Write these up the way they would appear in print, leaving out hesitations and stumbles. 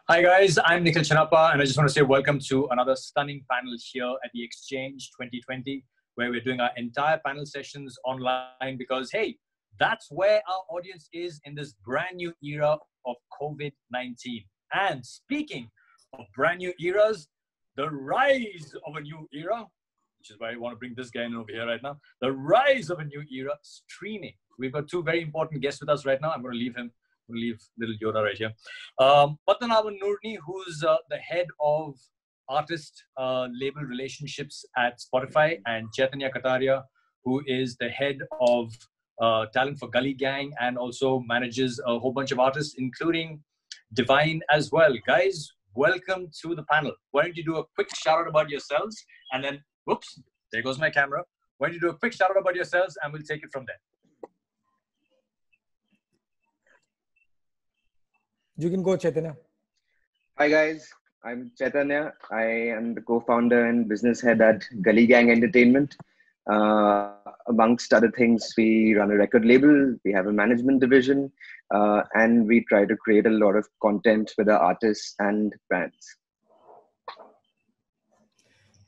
Hi guys, I'm Nikhil Chinapa, and I just want to say welcome to another stunning panel here at the Exchange 2020, where we're doing our entire panel sessions online because, hey, that's where our audience is in this brand new era of COVID-19. And speaking of brand new eras, the rise of a new era, which is why I want to bring this guy in over here right now, the rise of a new era, streaming. We've got two very important guests with us right now. I'm going to leave little Yoda right here. Padmanabhan Nurni, who's the head of artist label relationships at Spotify, and Chaitanya Kataria, who is the head of talent for Gully Gang and also manages a whole bunch of artists, including Divine as well. Guys, welcome to the panel. Why don't you do a quick shout out about yourselves and then, whoops, there goes my camera. Why don't you do a quick shout out about yourselves and we'll take it from there. You can go, Chaitanya. Hi guys, I'm Chaitanya. I am the co-founder and business head at Gully Gang Entertainment. Amongst other things, we run a record label, we have a management division, and we try to create a lot of content with our artists and brands.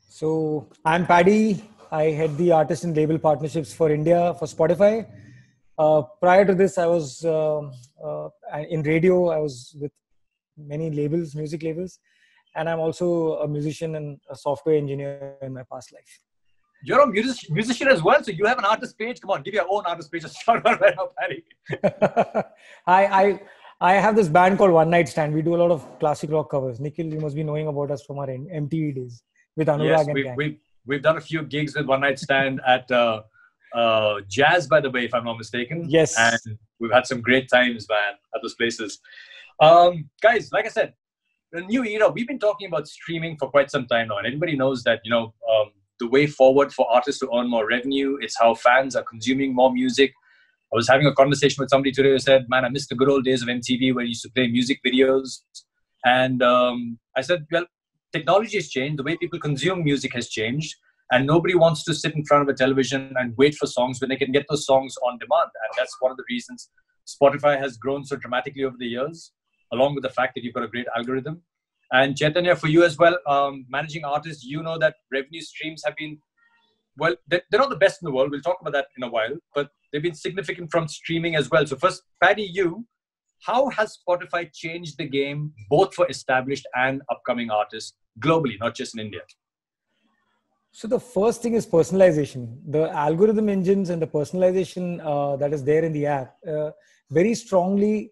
So I'm Paddy. I head the artist and label partnerships for India for Spotify. Prior to this, I was in radio. I was with many labels, music labels, and I'm also a musician and a software engineer in my past life. You're a musician as well, so you have an artist page. Come on, give your own artist page a shout out right now, Paddy. I have this band called One Night Stand. We do a lot of classic rock covers. Nikhil, you must be knowing about us from our MTV days with Anurag and gang. We've done a few gigs with One Night Stand at Jazz, by the way, if I'm not mistaken. Yes. And we've had some great times, man, at those places. Guys, like I said, the new era, we've been talking about streaming for quite some time now. And everybody knows that, the way forward for artists to earn more revenue, it's how fans are consuming more music. I was having a conversation with somebody today who said, man, I miss the good old days of MTV where you used to play music videos. And I said, well, technology has changed. The way people consume music has changed. And nobody wants to sit in front of a television and wait for songs when they can get those songs on demand. And that's one of the reasons Spotify has grown so dramatically over the years, along with the fact that you've got a great algorithm. And Chaitanya, for you as well, managing artists, you know that revenue streams have been, well, they're not the best in the world. We'll talk about that in a while, but they've been significant from streaming as well. So first, Paddy, how has Spotify changed the game, both for established and upcoming artists globally, not just in India? So the first thing is personalization. The algorithm engines and the personalization that is there in the app very strongly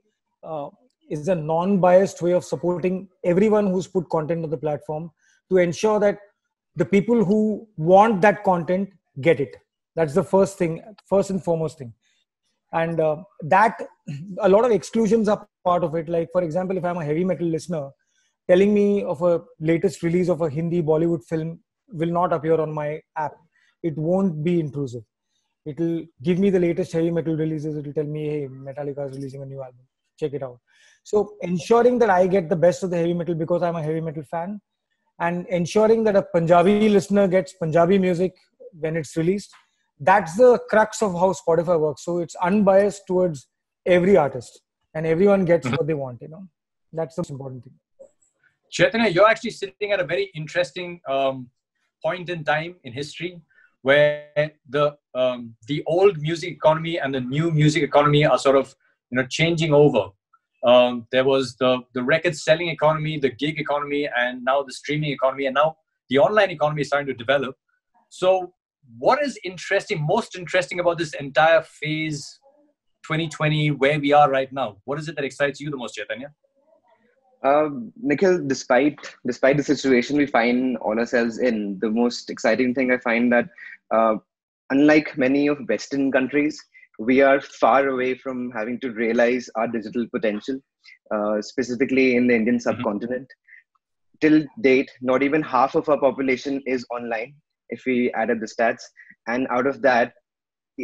is a non-biased way of supporting everyone who's put content on the platform to ensure that the people who want that content get it. That's the first and foremost thing. And that a lot of exclusions are part of it. Like, for example, if I'm a heavy metal listener, telling me of a latest release of a Hindi Bollywood film will not appear on my app. It won't be intrusive. It will give me the latest heavy metal releases. It will tell me, hey, Metallica is releasing a new album. Check it out. So ensuring that I get the best of the heavy metal because I'm a heavy metal fan, and ensuring that a Punjabi listener gets Punjabi music when it's released. That's the crux of how Spotify works. So it's unbiased towards every artist and everyone gets what they want, That's the most important thing. Chaitanya, you're actually sitting at a very interesting point in time in history where the old music economy and the new music economy are sort of changing over. There was the record selling economy, the gig economy, and now the streaming economy, and now the online economy is starting to develop. So what is most interesting about this entire phase 2020 where we are right now? What is it that excites you the most, Chaitanya? Nikhil, despite the situation we find ourselves in, the most exciting thing I find that unlike many of Western countries, we are far away from having to realize our digital potential, specifically in the Indian subcontinent. Till date, not even half of our population is online, if we added the stats. And out of that,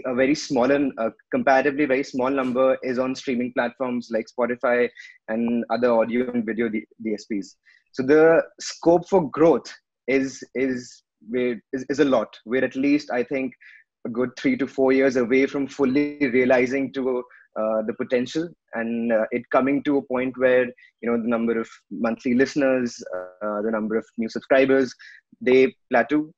a very small and comparatively very small number is on streaming platforms like Spotify and other audio and video DSPs. So the scope for growth is a lot. We're at least, I think, a good 3 to 4 years away from fully realizing to the potential, and it coming to a point where the number of monthly listeners, the number of new subscribers, they plateau.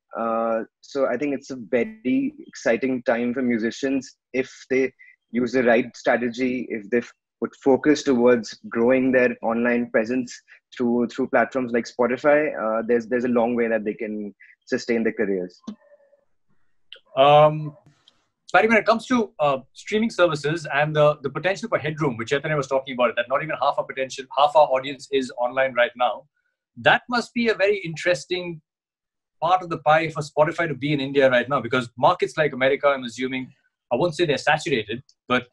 So I think it's a very exciting time for musicians if they use the right strategy, if they put focus towards growing their online presence through platforms like Spotify. There's a long way that they can sustain their careers. But when it comes to streaming services and the potential for headroom, which Chaitanya was talking about, that not even half our audience is online right now, that must be a very interesting part of the pie for Spotify to be in India right now, because markets like America, I'm assuming, I won't say they're saturated, but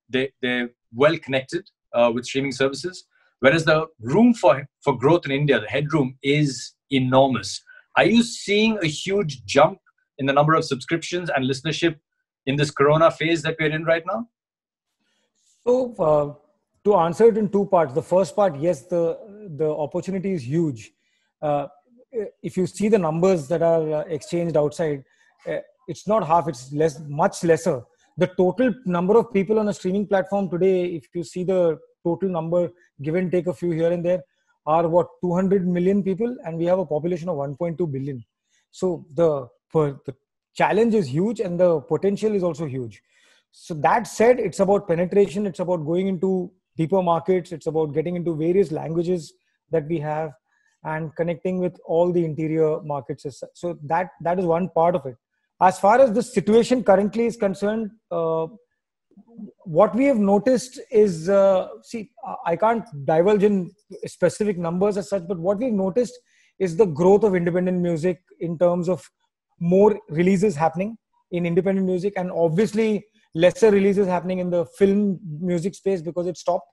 they're well connected with streaming services. Whereas the room for growth in India, the headroom, is enormous. Are you seeing a huge jump in the number of subscriptions and listenership in this Corona phase that we're in right now? So to answer it in two parts, the first part, yes, the opportunity is huge. If you see the numbers that are exchanged outside, it's not half, it's much lesser. The total number of people on a streaming platform today, if you see the total number, give and take a few here and there, are 200 million people, and we have a population of 1.2 billion. So the challenge is huge and the potential is also huge. So that said, it's about penetration, it's about going into deeper markets, it's about getting into various languages that we have and connecting with all the interior markets. So that is one part of it. As far as the situation currently is concerned, what we have noticed is, I can't divulge in specific numbers as such, but what we've noticed is the growth of independent music in terms of more releases happening in independent music, and obviously lesser releases happening in the film music space because it stopped.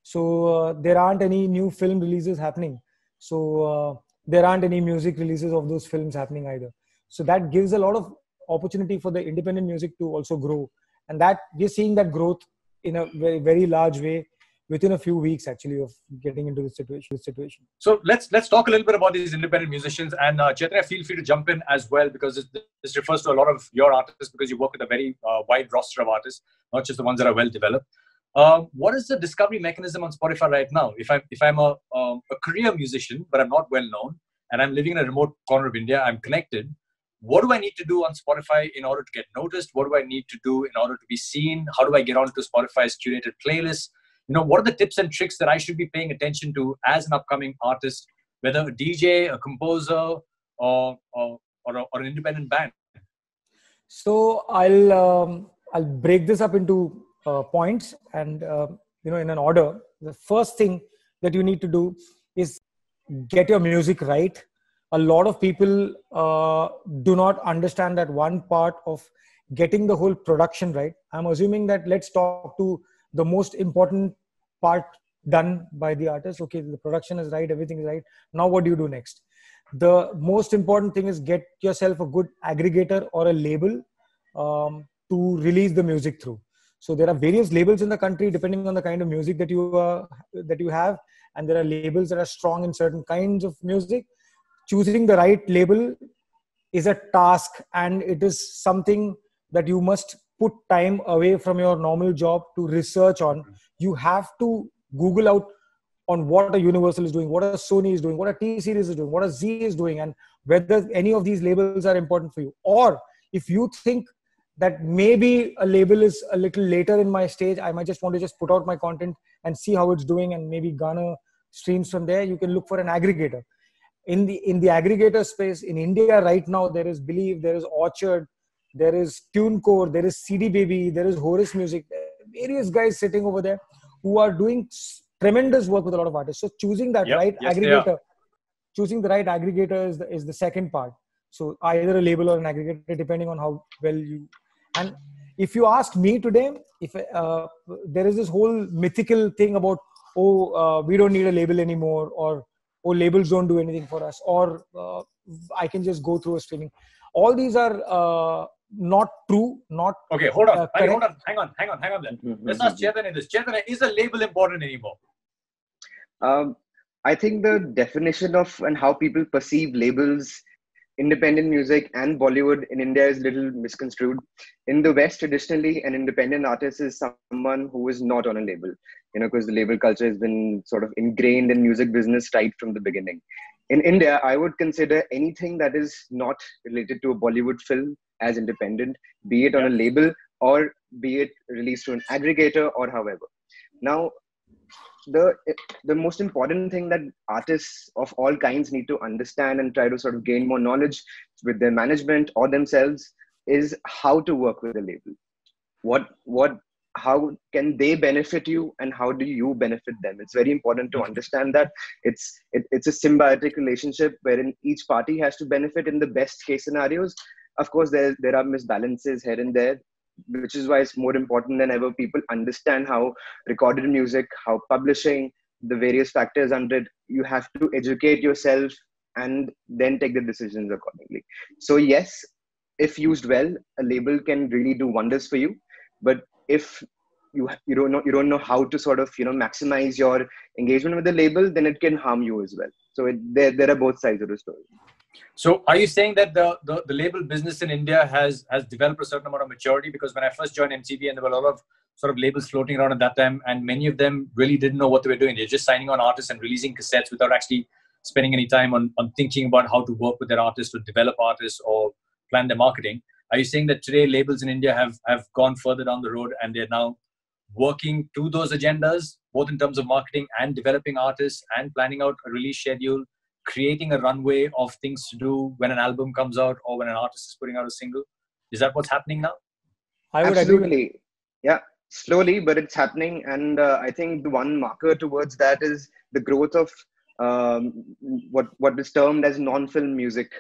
So there aren't any new film releases happening. So there aren't any music releases of those films happening either. So that gives a lot of opportunity for the independent music to also grow. And that we're seeing that growth in a very, very large way within a few weeks, actually, of getting into this situation. So let's talk a little bit about these independent musicians. And Chaitanya, feel free to jump in as well, because this refers to a lot of your artists, because you work with a very wide roster of artists, not just the ones that are well developed. What is the discovery mechanism on Spotify right now? If I'm a career musician, but I'm not well known, and I'm living in a remote corner of India, I'm connected. What do I need to do on Spotify in order to get noticed? What do I need to do in order to be seen? How do I get onto Spotify's curated playlist? What are the tips and tricks that I should be paying attention to as an upcoming artist, whether a DJ, a composer, or an independent band? So I'll break this up into points, and in an order. The first thing that you need to do is get your music right. A lot of people do not understand that one part of getting the whole production right. I'm assuming that let's talk to the most important part done by the artist. Okay, the production is right, everything is right. Now what do you do next? The most important thing is get yourself a good aggregator or a label to release the music through. So there are various labels in the country depending on the kind of music that you have, and there are labels that are strong in certain kinds of music. Choosing the right label is a task, and it is something that you must put time away from your normal job to research on. You have to Google out on what a Universal is doing, what a Sony is doing, what a T-Series is doing, what a Z is doing, and whether any of these labels are important for you. Or if you think that maybe a label is a little later in my stage, I might just want to put out my content and see how it's doing and maybe garner streams from there, you can look for an aggregator. In the aggregator space in India right now, there is Believe, there is Orchard, there is TuneCore, there is CD Baby, there is Horus Music, various guys sitting over there who are doing tremendous work with a lot of artists. So choosing that aggregator, choosing the right aggregator is the second part. So either a label or an aggregator, depending on how well you. And if you ask me today, if there is this whole mythical thing about we don't need a label anymore, or labels don't do anything for us, or I can just go through a streaming. All these are not true. Not okay. Hold on. Hang on. Then let's ask Chaitanya this. Chaitanya, is a label important anymore? I think the definition of and how people perceive labels independent music and Bollywood in India is little misconstrued. In the West, traditionally, an independent artist is someone who is not on a label, because the label culture has been sort of ingrained in music business right from the beginning. In India, I would consider anything that is not related to a Bollywood film as independent, be it on a label or be it released to an aggregator or however. Now, the most important thing that artists of all kinds need to understand and try to sort of gain more knowledge with their management or themselves is how to work with a label. How can they benefit you and how do you benefit them? It's very important to understand that it's a symbiotic relationship wherein each party has to benefit in the best case scenarios. Of course, there are misbalances here and there, which is why it's more important than ever people understand how recorded music, how publishing, the various factors under it, you have to educate yourself and then take the decisions accordingly. So yes, if used well, a label can really do wonders for you. But if you don't know how to sort of maximize your engagement with the label, then it can harm you as well. So there are both sides of the story. So are you saying that the label business in India has developed a certain amount of maturity? Because when I first joined MTV, and there were a lot of sort of labels floating around at that time, and many of them really didn't know what they were doing. They're just signing on artists and releasing cassettes without actually spending any time on thinking about how to work with their artists, or develop artists, or plan their marketing. Are you saying that today labels in India have gone further down the road and they're now working to those agendas, both in terms of marketing and developing artists and planning out a release schedule, creating a runway of things to do when an album comes out or when an artist is putting out a single? Is that what's happening now? I would Absolutely. Yeah, slowly, but it's happening. And I think the one marker towards that is the growth of what is termed as non-film music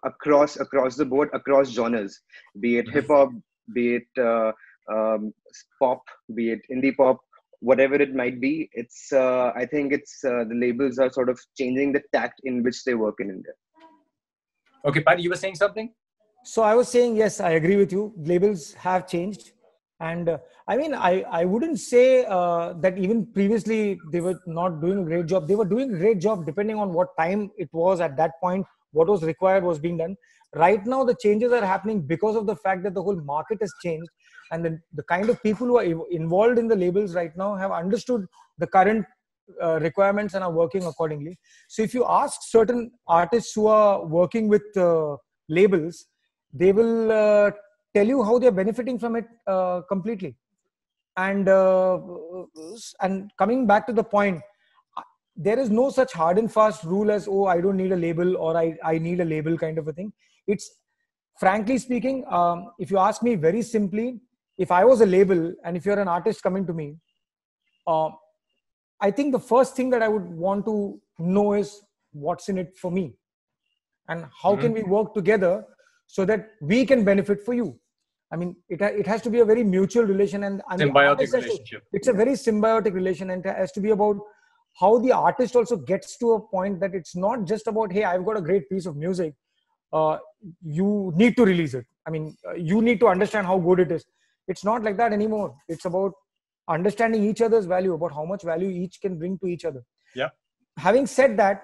across the board, across genres, be it hip hop, be it pop, be it indie pop, whatever it might be. It's I think it's the labels are sort of changing the tact in which they work in India. Okay, Paddy, you were saying something? So I was saying, yes, I agree with you. Labels have changed. And I mean, I wouldn't say that even previously they were not doing a great job. They were doing a great job depending on what time it was at that point, what was required was being done. Right now, the changes are happening because of the fact that the whole market has changed. And the kind of people who are involved in the labels right now have understood the current requirements and are working accordingly. So if you ask certain artists who are working with labels, they will tell you how they're benefiting from it completely. And coming back to the point, there is no such hard and fast rule as, oh, I don't need a label or I need a label kind of a thing. It's, frankly speaking, if you ask me very simply, if I was a label and if you're an artist coming to me, I think the first thing that I would want to know is what's in it for me and how can we work together so that we can benefit for you. I mean, it has to be a very mutual relation and symbiotic relationship. It's a very symbiotic relation, and it has to be about how the artist also gets to a point that it's not just about, hey, I've got a great piece of music. You need to release it. I mean, you need to understand how good it is. It's not like that anymore. It's about understanding each other's value, about how much value each can bring to each other. Yeah. Having said that,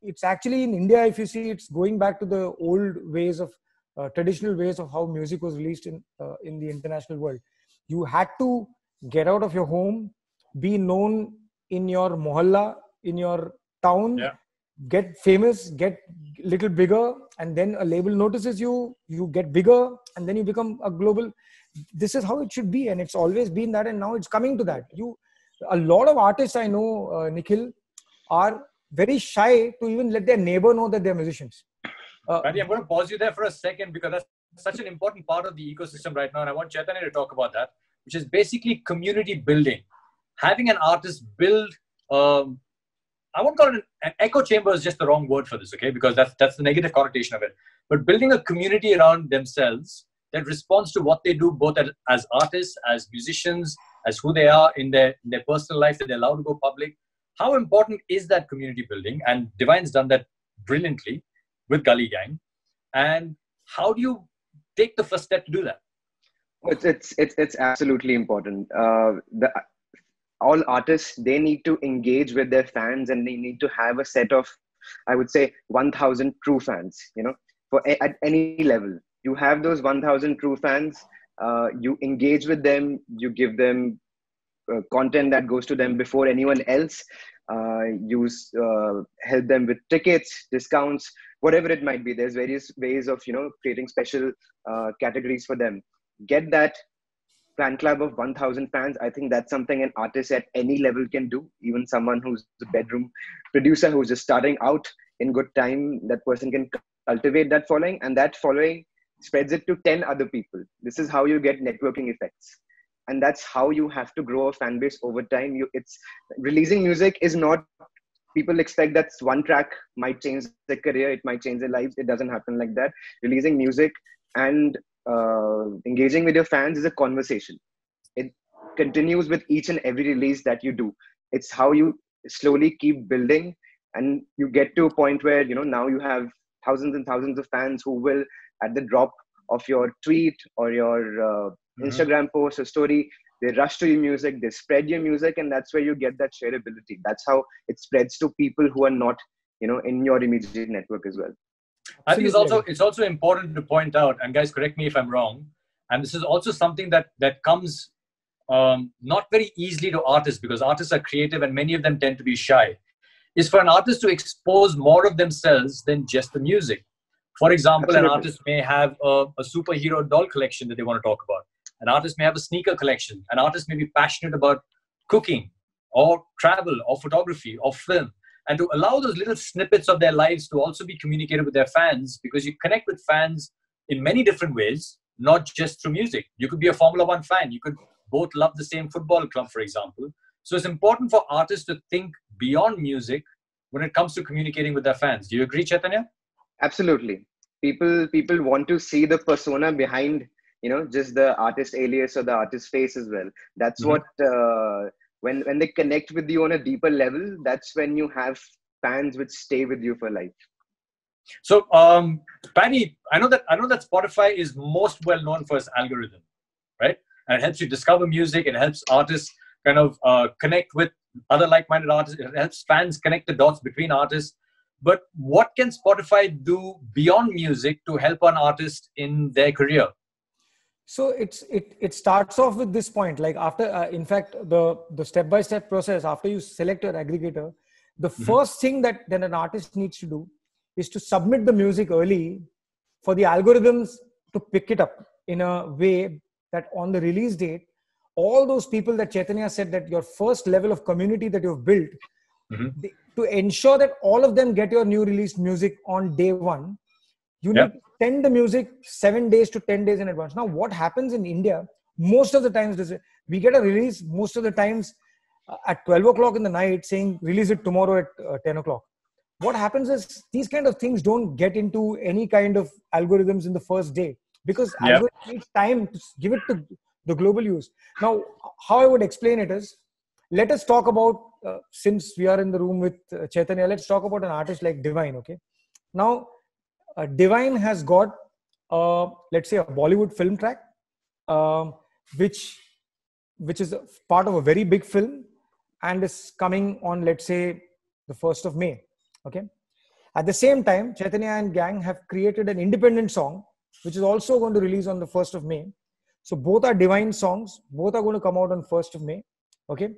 it's actually in India, if you see, it's going back to the old ways of traditional ways of how music was released in the international world. You had to get out of your home, be known in your mohalla, in your town, get famous, get little bigger, and then a label notices you, you get bigger, and then you become a global. This is how it should be, and it's always been that, and now it's coming to that. A lot of artists I know, Nikhil, are very shy to even let their neighbor know that they're musicians. Paddy, I'm going to pause you there for a second because that's such an important part of the ecosystem right now, and I want Chaitanya to talk about that, which is basically community building. Having an artist build, I won't call it an echo chamber is just the wrong word for this, okay? Because that's the negative connotation of it. But building a community around themselves that responds to what they do, both as artists, as musicians, as who they are in their personal life, that they're allowed to go public. How important is that community building? And Divine's done that brilliantly with Gully Gang. And how do you take the first step to do that? It's absolutely important. All artists, they need to engage with their fans and they need to have a set of I would say 1,000 true fans, at any level. You have those 1,000 true fans, you engage with them, you give them content that goes to them before anyone else. Help them with tickets, discounts, whatever it might be. There's various ways of creating special categories for them. Get that fan club of 1,000 fans. I think that's something an artist at any level can do. Even someone who's a bedroom producer who's just starting out in good time, that person can cultivate that following, and that following spreads it to 10 other people. This is how you get networking effects. And that's how you have to grow a fan base over time. It's releasing music is not, people expect that one track might change their career, it might change their lives. It doesn't happen like that. Releasing music and engaging with your fans is a conversation. It continues with each and every release that you do. It's how you slowly keep building, and you get to a point where now you have thousands and thousands of fans who will, at the drop of your tweet or your Instagram post or story, they rush to your music, they spread your music, and that's where you get that shareability. That's how it spreads to people who are not in your immediate network as well. I think it's also important to point out, and guys, correct me if I'm wrong, and this is also something that comes not very easily to artists, because artists are creative and many of them tend to be shy, is for an artist to expose more of themselves than just the music. For example, Absolutely. An artist may have a superhero doll collection that they want to talk about. An artist may have a sneaker collection. An artist may be passionate about cooking or travel or photography or film. And to allow those little snippets of their lives to also be communicated with their fans, because you connect with fans in many different ways, not just through music. You could be a Formula One fan. You could both love the same football club, for example. So it's important for artists to think beyond music when it comes to communicating with their fans. Do you agree, Chaitanya? Absolutely. People want to see the persona behind, just the artist alias or the artist face as well. That's what, when they connect with you on a deeper level, that's when you have fans which stay with you for life. So, Paddy, I know that Spotify is most well known for its algorithm, right? And it helps you discover music. It helps artists kind of connect with other like-minded artists. It helps fans connect the dots between artists. But what can Spotify do beyond music to help an artist in their career? So it starts off with this point. Like after, in fact, the step-by-step process, after you select your aggregator, the first thing that then an artist needs to do is to submit the music early for the algorithms to pick it up in a way that on the release date, all those people that Chaitanya said, that your first level of community that you've built, to ensure that all of them get your new released music on day one, you need to send the music 7 days to 10 days in advance. Now, what happens in India, most of the times, we get a release most of the times at 12 o'clock in the night saying, release it tomorrow at 10 o'clock. What happens is these kind of things don't get into any kind of algorithms in the first day, because algorithm needs time to give it to the global use. Now, how I would explain it is, let us talk about, since we are in the room with Chaitanya, let's talk about an artist like Divine, okay? Now, Divine has got, let's say, a Bollywood film track, which is a part of a very big film and is coming on, let's say, the 1st of May, okay? At the same time, Chaitanya and gang have created an independent song, which is also going to release on the 1st of May. So both are Divine songs. Both are going to come out on 1st of May, okay?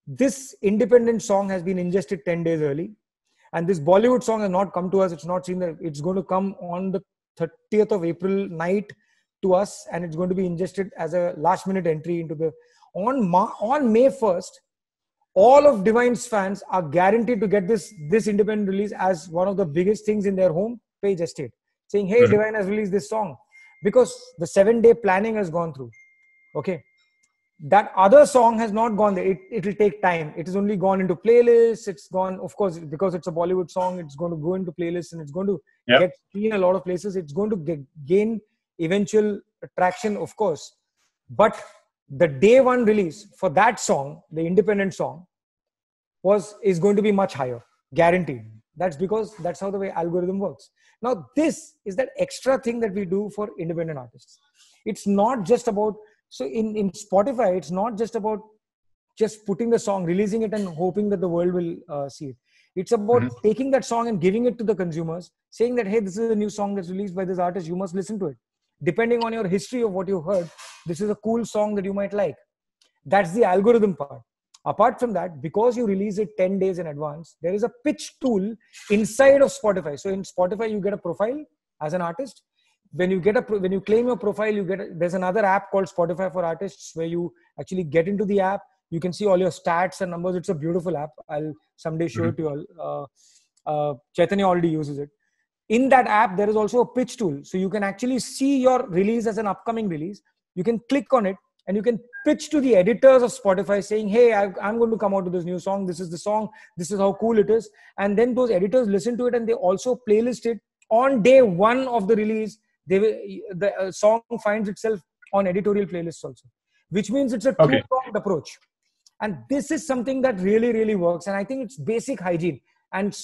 This independent song has been ingested 10 days early. And this Bollywood song has not come to us. It's not seen that it's going to come on the 30th of April night to us. And it's going to be ingested as a last minute entry into the, on May 1st, all of Divine's fans are guaranteed to get this independent release as one of the biggest things in their home page estate, saying, hey, Divine has released this song, because the 7-day planning has gone through. Okay. That other song has not gone there. It will take time. It has only gone into playlists. It's gone, of course, because it's a Bollywood song, it's going to go into playlists and it's going to get seen a lot of places. It's going to gain eventual traction, of course. But the day one release for that song, the independent song, is going to be much higher, guaranteed. That's because that's how the way algorithm works. Now, this is that extra thing that we do for independent artists. It's not just about, so in Spotify, it's not just about just putting the song, releasing it and hoping that the world will see it. It's about taking that song and giving it to the consumers, saying that, hey, this is a new song that's released by this artist. You must listen to it. Depending on your history of what you heard, this is a cool song that you might like. That's the algorithm part. Apart from that, because you release it 10 days in advance, there is a pitch tool inside of Spotify. So in Spotify, you get a profile as an artist. When you claim your profile, there's another app called Spotify for Artists where you actually get into the app. You can see all your stats and numbers. It's a beautiful app. I'll someday show it to you all. Chaitanya already uses it. In that app, there is also a pitch tool. So you can actually see your release as an upcoming release. You can click on it and you can pitch to the editors of Spotify saying, hey, I'm going to come out with this new song. This is the song. This is how cool it is. And then those editors listen to it and they also playlist it on day one of the release. The song finds itself on editorial playlists also, which means it's a two-pronged approach. And this is something that really, really works. And I think it's basic hygiene. And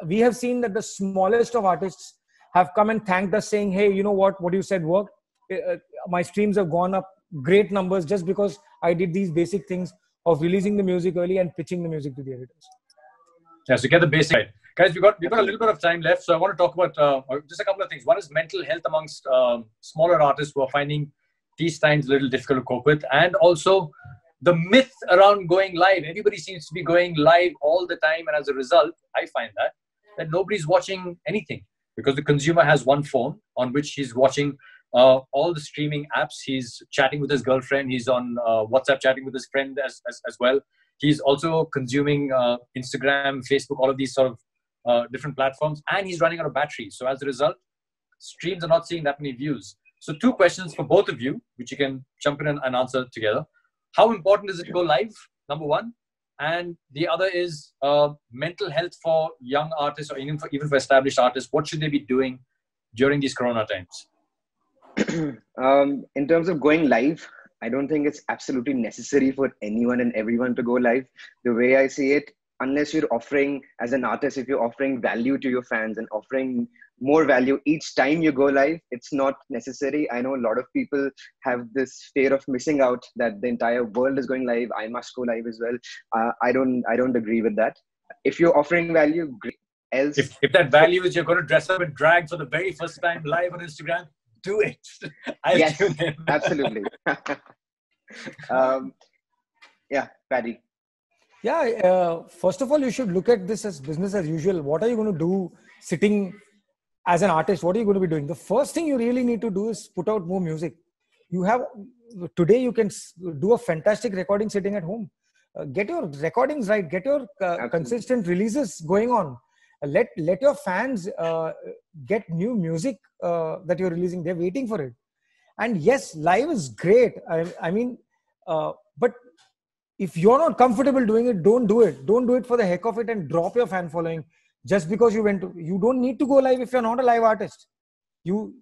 we have seen that the smallest of artists have come and thanked us saying, hey, you know what you said worked. My streams have gone up great numbers just because I did these basic things of releasing the music early and pitching the music to the editors. Yeah, so get the basic right. Guys, we've got a little bit of time left. So I want to talk about just a couple of things. One is mental health amongst smaller artists who are finding these times a little difficult to cope with. And also the myth around going live. Everybody seems to be going live all the time. And as a result, I find that nobody's watching anything because the consumer has one phone on which he's watching all the streaming apps. He's chatting with his girlfriend. He's on WhatsApp chatting with his friend as well. He's also consuming Instagram, Facebook, all of these sort of different platforms. And he's running out of battery. So as a result, streams are not seeing that many views. So 2 questions for both of you, which you can jump in and answer together. How important is it to go live? Number one. And the other is mental health for young artists or even for established artists. What should they be doing during these Corona times? In terms of going live, I don't think it's absolutely necessary for anyone and everyone to go live. The way I see it, unless you're offering, as an artist, if you're offering value to your fans and offering more value each time you go live, it's not necessary. I know a lot of people have this fear of missing out, that the entire world is going live. I must go live as well. I don't agree with that. If you're offering value, great. Else, if that value is you're going to dress up in drag for the very first time live on Instagram, do it. Yes, absolutely. Yeah, Paddy. Yeah, first of all, you should look at this as business as usual. What are you going to do sitting as an artist? What are you going to be doing? The first thing you really need to do is put out more music. Today you can do a fantastic recording sitting at home. Get your recordings right. Get your consistent releases going on. Let your fans get new music that you're releasing. They're waiting for it. And yes, live is great. I mean, but if you're not comfortable doing it, don't do it. Don't do it for the heck of it and drop your fan following just because you don't need to go live if you're not a live artist. You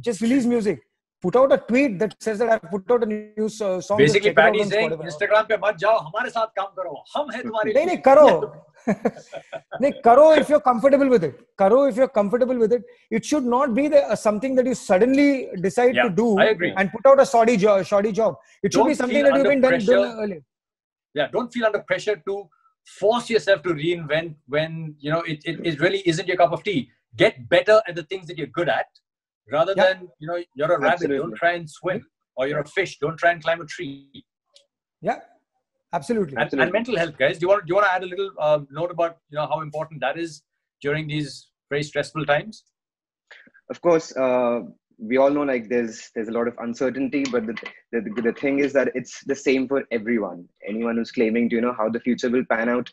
just release music. Put out a tweet that says that I put out a new song. Basically, Paddy is saying, Instagram pe mat jao, hamare saath kaam karo. Hum hai tumhare liye. Nahi, karo. Nahi, karo if you're comfortable with it. Karo if you're comfortable with it. It should not be something that you suddenly decide to do and put out a shoddy job. It should be something that you've been done earlier. Yeah, don't feel under pressure to force yourself to reinvent when it really isn't your cup of tea. Get better at the things that you're good at. Rather than, you're a rabbit, don't try and swim. Or you're a fish, don't try and climb a tree. Yeah, absolutely. And mental health, guys. Do you want to add a little note about how important that is during these very stressful times? Of course, we all know like there's a lot of uncertainty, but the thing is that it's the same for everyone. Anyone who's claiming to how the future will pan out.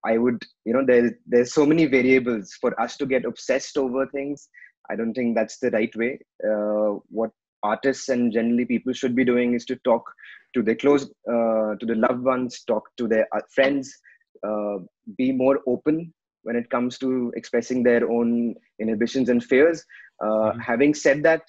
I would, there's so many variables for us to get obsessed over things. I don't think that's the right way. What artists and generally people should be doing is to talk to their to the loved ones, talk to their friends, be more open when it comes to expressing their own inhibitions and fears. Having said that,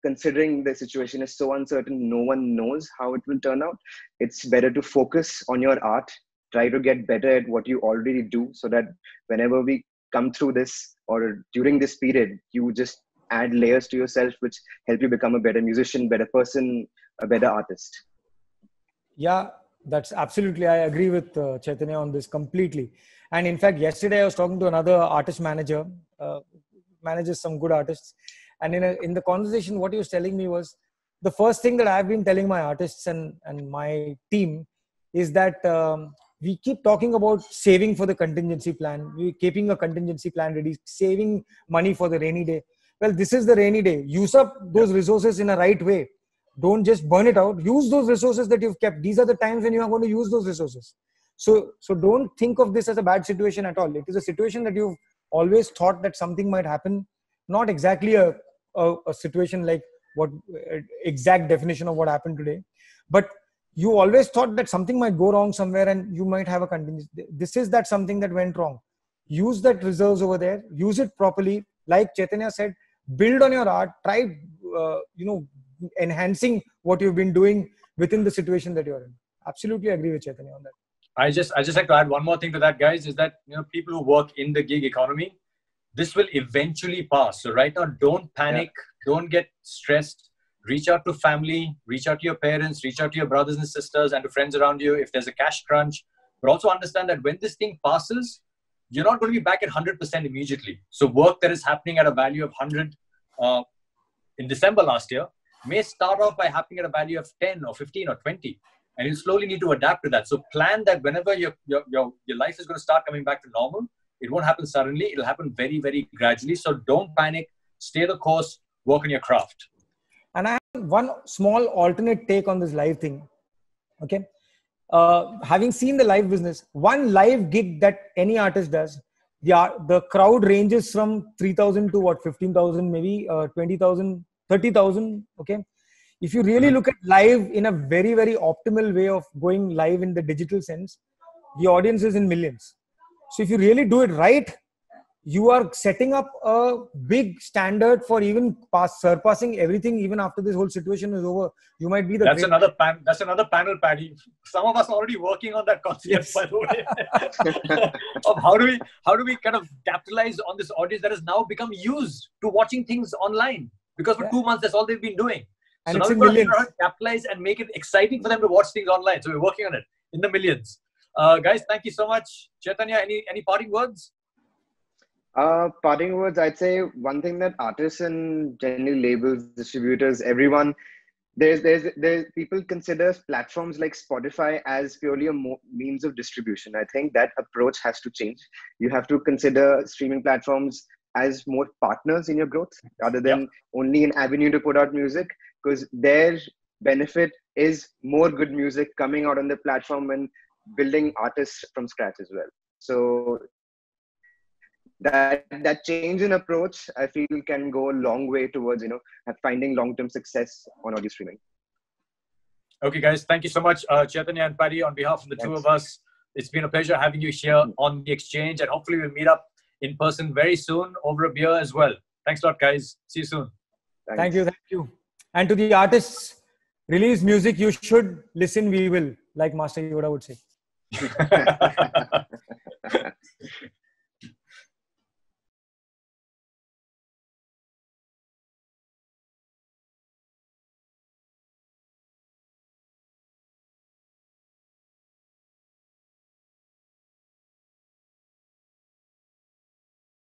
considering the situation is so uncertain, no one knows how it will turn out. It's better to focus on your art, try to get better at what you already do, so that whenever we come through this or during this period, you just add layers to yourself which help you become a better musician, better person, a better artist. Yeah, That's absolutely, I agree with Chaitanya on this completely. And in fact, yesterday I was talking to another artist manager, manages some good artists. And in the conversation, what he was telling me was the first thing that I've been telling my artists and my team is that we keep talking about saving for the contingency plan. We're keeping a contingency plan ready, saving money for the rainy day. Well, this is the rainy day. Use up those resources in a right way. Don't just burn it out. Use those resources that you've kept. These are the times when you are going to use those resources. So don't think of this as a bad situation at all. It is a situation that you've always thought that something might happen. Not exactly a situation like what exact definition of what happened today, but you always thought that something might go wrong somewhere and you might have a contingency. This is that something that went wrong. Use that reserves over there. Use it properly. Like Chaitanya said, build on your art. Try, enhancing what you've been doing within the situation that you're in. Absolutely agree with Chaitanya on that. I just like to add one more thing to that, guys, is that people who work in the gig economy, this will eventually pass. So right now, don't panic, don't get stressed. Reach out to family, reach out to your parents, reach out to your brothers and sisters and to friends around you if there's a cash crunch. But also understand that when this thing passes, you're not going to be back at 100% immediately. So work that is happening at a value of 100 in December last year may start off by happening at a value of 10 or 15 or 20. And you slowly need to adapt to that. So plan that whenever your life is going to start coming back to normal, it won't happen suddenly. It'll happen very, very gradually. So don't panic. Stay the course. Work on your craft. And I have one small alternate take on this live thing. Okay. Having seen the live business, one live gig that any artist does, the crowd ranges from 3,000 to what, 15,000, maybe 20,000, 30,000. Okay. If you really look at live in a very, very optimal way of going live in the digital sense, the audience is in millions. So if you really do it right, you are setting up a big standard for even surpassing everything. Even after this whole situation is over, you might be the. That's another panel, Paddy. Some of us are already working on that concept, yes. By the way, of how do we kind of capitalize on this audience that has now become used to watching things online, because for 2 months that's all they've been doing. And so it's now in we've got millions. to capitalize and make it exciting for them to watch things online. So we're working on it in the millions. Guys, thank you so much. Chaitanya, any parting words? Parting words, I'd say one thing that artists and generally labels, distributors, everyone, there's people consider platforms like Spotify as purely a means of distribution. I think that approach has to change. You have to consider streaming platforms as more partners in your growth rather than only an avenue to put out music, because their benefit is more good music coming out on the platform and building artists from scratch as well. So that change in approach, I feel, can go a long way towards finding long-term success on audio streaming. Okay, guys, thank you so much, Chaitanya and Paddy. On behalf of the two of us, it's been a pleasure having you here on the exchange, and hopefully we'll meet up in person very soon over a beer as well. Thanks a lot, guys. See you soon. Thank you. And to the artists, release music. You should listen. We will, like Master Yoda would say.